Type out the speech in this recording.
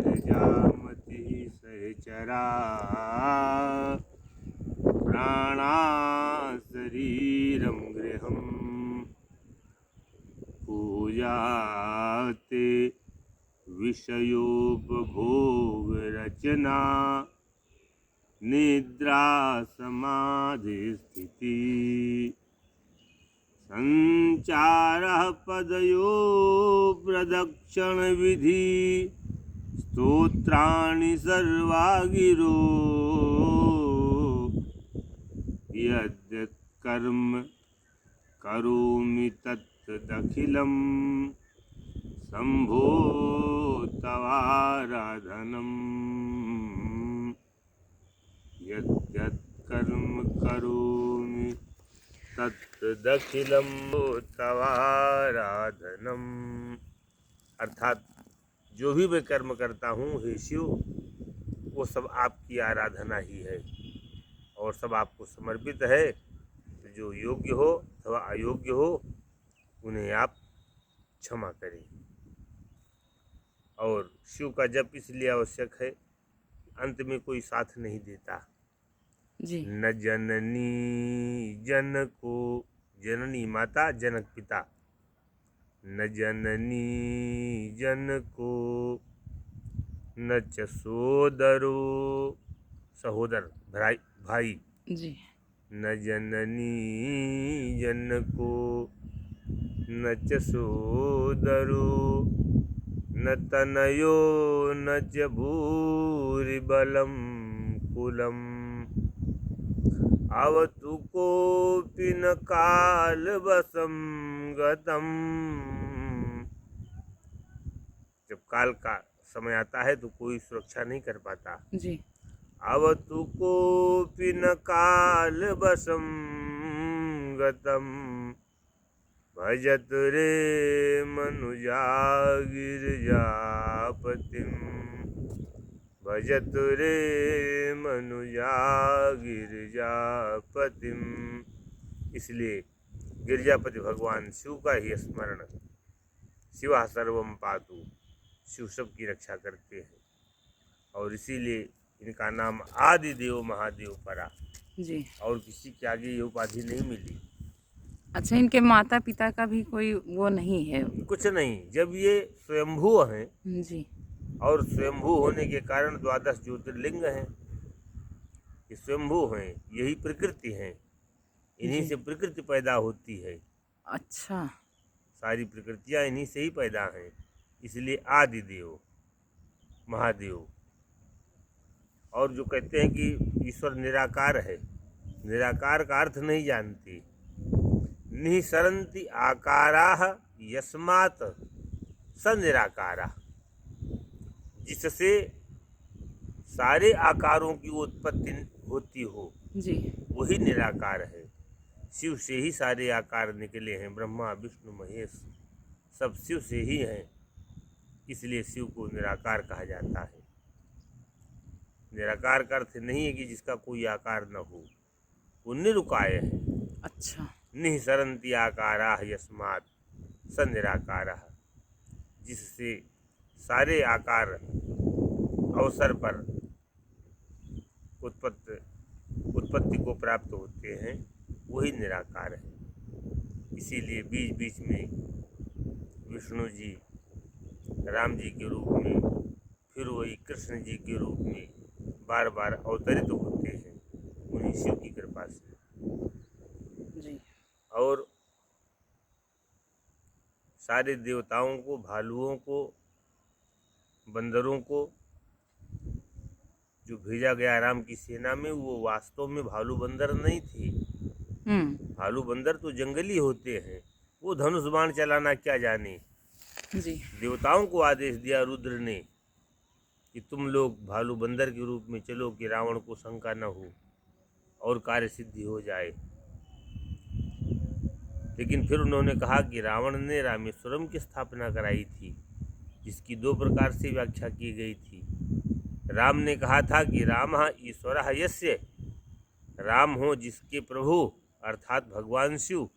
प्रजामति सहचरा प्राणा शरीरं गृहं पूजाते विषयोपभोगरचना निद्रा समाधिस्थिति संचारः पदयो प्रदक्षिणविधि स्तोत्राणि सर्वा गिरो यद्यत् कर्म करोमि तत्तदखिलं शम्भो तवाराधनम् यद्यत् कर्म करोमि तत्तदखिलं तवाराधनम्। अर्थात जो भी मैं कर्म करता हूँ हे शिव, वो सब आपकी आराधना ही है और सब आपको समर्पित है। तो जो योग्य हो अथवा अयोग्य हो उन्हें आप क्षमा करें। और शिव का जप इसलिए आवश्यक है, अंत में कोई साथ नहीं देता जी। न जननी जन को, जननी माता जनक पिता, न जननी जन को न च सोदरो, सहोदर भाई, जी। न जननी जन को न च सोदरो न तनयो न च भूरिबलं कुलम् अवतु कोऽपि न कालवशं गतम्। जब काल का समय आता है तो कोई सुरक्षा नहीं कर पाता। जी। अवतु कोऽपि न कालवशं गतम् भजत रे मनुजा गिरिजापतिम् भजत रे मनुजा गिरिजापतिम्। इसलिए गिरिजापति भगवान शिव का ही स्मरण, शिवा सर्वम पातु, शिव सब की रक्षा करते हैं और इसीलिए इनका नाम आदि देव महादेव परा। जी। और किसी के आगे ये उपाधि नहीं मिली। अच्छा, इनके माता पिता का भी कोई वो नहीं है? कुछ नहीं, जब ये स्वयंभू हैं जी। और स्वयंभू होने के कारण 12 ज्योतिर्लिंग हैं, ये स्वयंभू हैं, यही प्रकृति है, इन्हीं जी। से प्रकृति पैदा होती है। अच्छा। सारी प्रकृतियाँ इन्हीं से ही पैदा हैं, इसलिए आदि देव महादेव। और जो कहते हैं कि ईश्वर निराकार है, निराकार का अर्थ नहीं जानते। निःसरन्ति आकाराः यस्मात् स निराकारः, जिससे सारे आकारों की उत्पत्ति होती हो जी। वही निराकार है। शिव से ही सारे आकार निकले हैं, ब्रह्मा विष्णु महेश सब शिव से ही हैं, इसलिए शिव को निराकार कहा जाता है। निराकार का अर्थ नहीं है कि जिसका कोई आकार न हो, वो निरुकाय है। अच्छा। निःसरन्ति आकाराः यस्मात् स निराकारः, जिससे सारे आकार अवसर पर उत्पत्ति को प्राप्त होते हैं, वही निराकार है। इसीलिए बीच बीच में विष्णु जी राम जी के रूप में, फिर वही कृष्ण जी के रूप में बार बार अवतरित होते हैं, उन्हीं शिव की कृपा से। जी। और सारे देवताओं को, भालुओं को, बंदरों को जो भेजा गया राम की सेना में, वो वास्तव में भालू बंदर नहीं थे। भालू बंदर तो जंगली होते हैं, वो धनुष बाण चलाना क्या जाने। जी। देवताओं को आदेश दिया रुद्र ने कि तुम लोग भालू बंदर के रूप में चलो कि रावण को शंका न हो और कार्य सिद्धि हो जाए। लेकिन फिर उन्होंने कहा कि रावण ने रामेश्वरम की स्थापना कराई थी, जिसकी 2 प्रकार से व्याख्या की गई थी। राम ने कहा था कि रामः ईश्वरः यस्य, राम हो जिसके प्रभु अर्थात भगवान शिव,